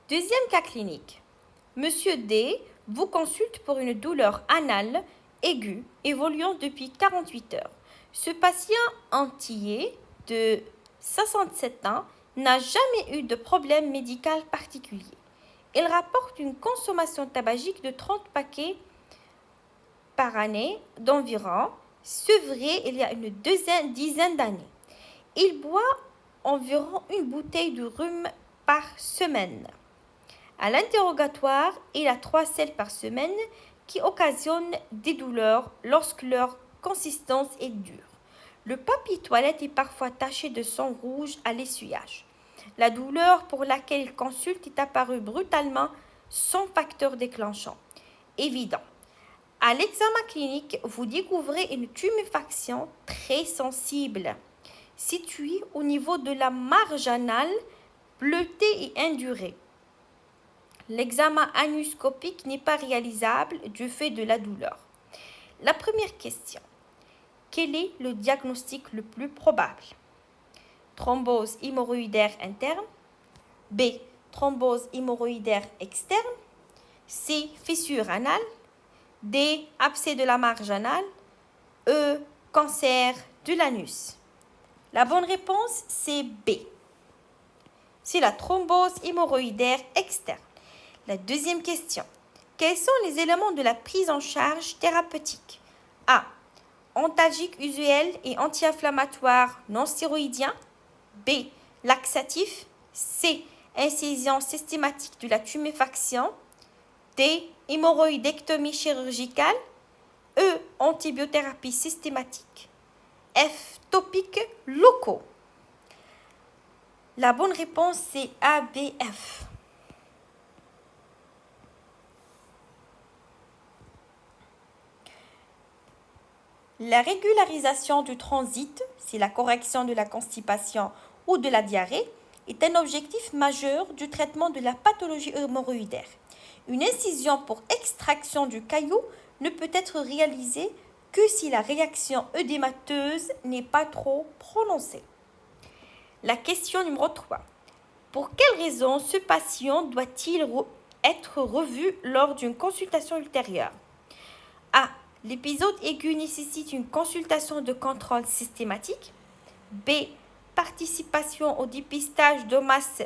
Deuxième cas clinique. Monsieur D vous consulte pour une douleur anale aiguë évoluant depuis 48 heures. Ce patient antillais de 67 ans n'a jamais eu de problème médical particulier. Il rapporte une consommation tabagique de 30 paquets par année d'environ, sevré il y a une dizaine d'années. Il boit environ une bouteille de rhum par semaine. À l'interrogatoire, il a 3 selles par semaine qui occasionnent des douleurs lorsque leur consistance est dure. Le papier toilette est parfois taché de sang rouge à l'essuyage. La douleur pour laquelle il consulte est apparue brutalement sans facteur déclenchant évident. À l'examen clinique, vous découvrez une tuméfaction très sensible, située au niveau de la marge anale, bleutée et indurée. L'examen anuscopique n'est pas réalisable du fait de la douleur. La première question. Quel est le diagnostic le plus probable? Thrombose hémorroïdaire interne. B. Thrombose hémorroïdaire externe. C. Fissure anale. D. Abcès de la marge anale. E. Cancer de l'anus. La bonne réponse, c'est B. C'est la thrombose hémorroïdaire externe. La deuxième question. Quels sont les éléments de la prise en charge thérapeutique? A. Antalgique usuel et anti-inflammatoire non stéroïdien. B. Laxatif. C. Incision systématique de la tuméfaction. D. Hémorroïdectomie chirurgicale. E. Antibiothérapie systématique. F. Topiques locaux. La bonne réponse, c'est ABF. La régularisation du transit, c'est la correction de la constipation ou de la diarrhée, est un objectif majeur du traitement de la pathologie hémorroïdaire. Une incision pour extraction du caillou ne peut être réalisée que si la réaction œdémateuse n'est pas trop prononcée. La question numéro 3. Pour quelle raison ce patient doit-il être revu lors d'une consultation ultérieure? A. L'épisode aigu nécessite une consultation de contrôle systématique. B. Participation au dépistage de masse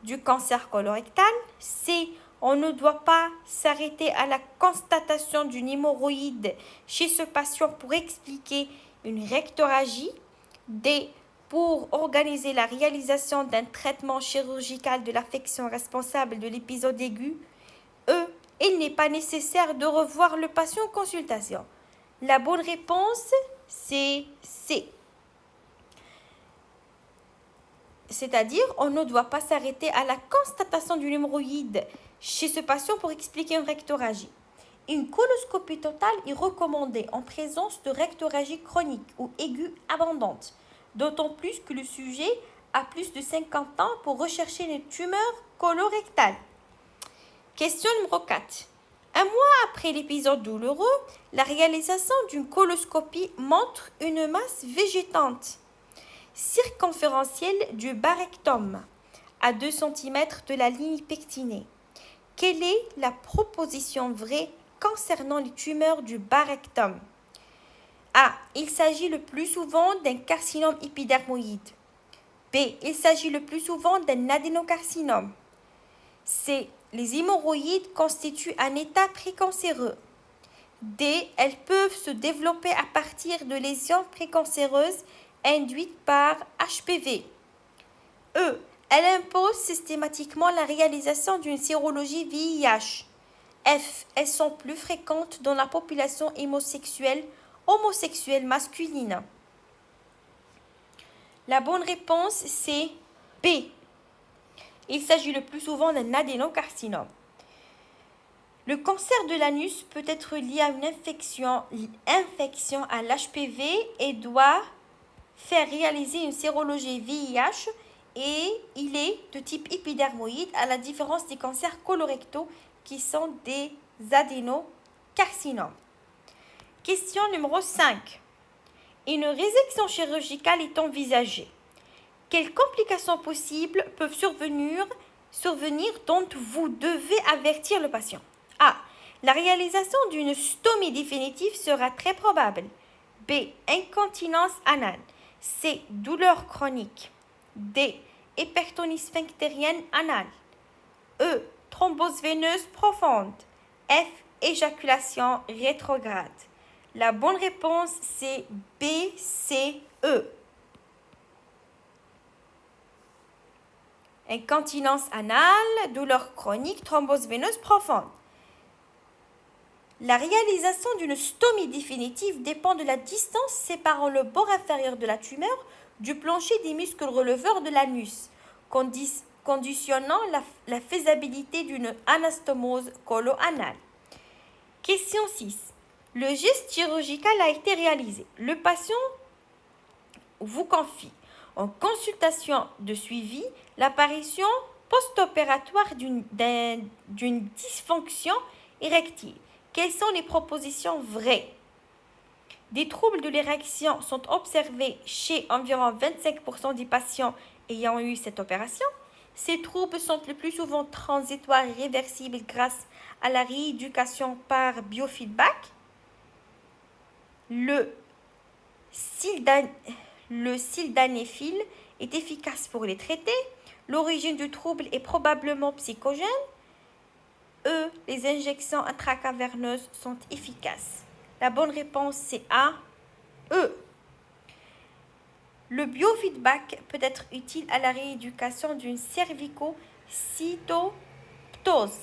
du cancer colorectal. C. On ne doit pas s'arrêter à la constatation d'une hémorroïde chez ce patient pour expliquer une rectorragie. D. Pour organiser la réalisation d'un traitement chirurgical de l'affection responsable de l'épisode aigu. E. Il n'est pas nécessaire de revoir le patient en consultation. La bonne réponse, c'est C. C'est-à-dire, on ne doit pas s'arrêter à la constatation d'une hémorroïde chez ce patient pour expliquer une rectorragie. Une coloscopie totale est recommandée en présence de rectorragie chronique ou aiguë abondante, d'autant plus que le sujet a plus de 50 ans pour rechercher une tumeur colorectale. Question numéro 4. Un mois après l'épisode douloureux, la réalisation d'une coloscopie montre une masse végétante circonférentielle du barectome à 2 cm de la ligne pectinée. Quelle est la proposition vraie concernant les tumeurs du barectome? A. Il s'agit le plus souvent d'un carcinome épidermoïde. B. Il s'agit le plus souvent d'un adénocarcinome. C. Les hémorroïdes constituent un état précancéreux. D. Elles peuvent se développer à partir de lésions précancéreuses induites par HPV. E. Elle impose systématiquement la réalisation d'une sérologie VIH. F. Elles sont plus fréquentes dans la population homosexuelle masculine. La bonne réponse, c'est B. Il s'agit le plus souvent d'un adénocarcinome. Le cancer de l'anus peut être lié à une infection à l'HPV et doit faire réaliser une sérologie VIH et il est de type épidermoïde à la différence des cancers colorectaux qui sont des adénocarcinomes. Question numéro 5. Une résection chirurgicale est envisagée. Quelles complications possibles peuvent survenir survenir dont vous devez avertir le patient? A. La réalisation d'une stomie définitive sera très probable. B. Incontinence anale. C. Douleur chronique. D. Hypertonie sphinctérienne anale. E. Thrombose veineuse profonde. F. Éjaculation rétrograde. La bonne réponse, c'est B, C, E. Incontinence anale, douleur chronique, thrombose veineuse profonde. La réalisation d'une stomie définitive dépend de la distance séparant le bord inférieur de la tumeur du plancher des muscles releveurs de l'anus, conditionnant la faisabilité d'une anastomose colo-anale. Question 6. Le geste chirurgical a été réalisé. Le patient vous confie en consultation de suivi l'apparition post-opératoire d'une dysfonction érectile. Quelles sont les propositions vraies? Des troubles de l'érection sont observés chez environ 25% des patients ayant eu cette opération. Ces troubles sont le plus souvent transitoires et réversibles grâce à la rééducation par biofeedback. Le sildenafil est efficace pour les traiter. L'origine du trouble est probablement psychogène. E. Les injections intracaverneuses sont efficaces. La bonne réponse, c'est A. E. Le biofeedback peut être utile à la rééducation d'une cervicocystoptose.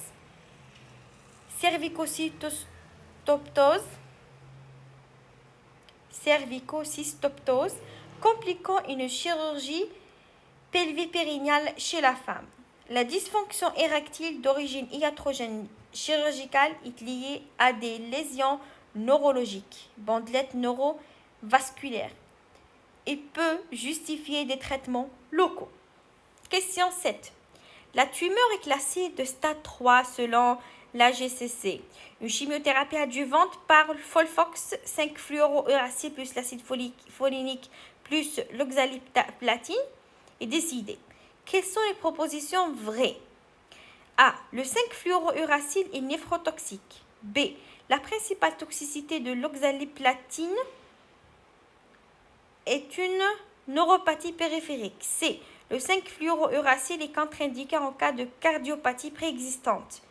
Cervicocystoptose, compliquant une chirurgie pelvipérinéale chez la femme. La dysfonction érectile d'origine iatrogène chirurgicale est liée à des lésions neurologiques, bandelettes neurovasculaires, et peut justifier des traitements locaux. Question 7. La tumeur est classée de stade 3 selon l'AGCC. Une chimiothérapie adjuvante par Folfox 5-fluorouracil plus l'acide folinique plus l'oxaliplatine est décidée. Quelles sont les propositions vraies? A. Le 5-fluorouracil est néphrotoxique. B. La principale toxicité de l'oxaliplatine est une neuropathie périphérique. C. Le 5-fluorouracil est contre-indiqué en cas de cardiopathie préexistante.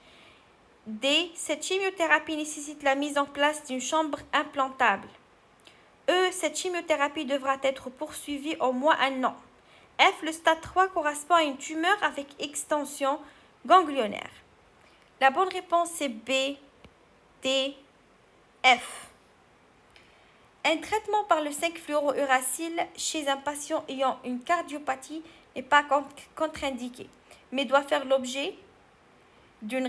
D. Cette chimiothérapie nécessite la mise en place d'une chambre implantable. E. Cette chimiothérapie devra être poursuivie au moins 1 an. F. Le stade 3 correspond à une tumeur avec extension ganglionnaire. La bonne réponse c'est B, D, F. Un traitement par le 5-fluorouracil chez un patient ayant une cardiopathie n'est pas contre-indiqué, mais doit faire l'objet d'une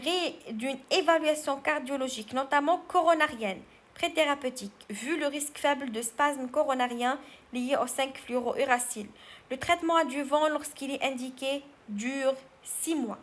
évaluation cardiologique, notamment coronarienne, préthérapeutique, vu le risque faible de spasme coronarien lié au 5-fluorouracil. Le traitement adjuvant, lorsqu'il est indiqué, dure 6 mois.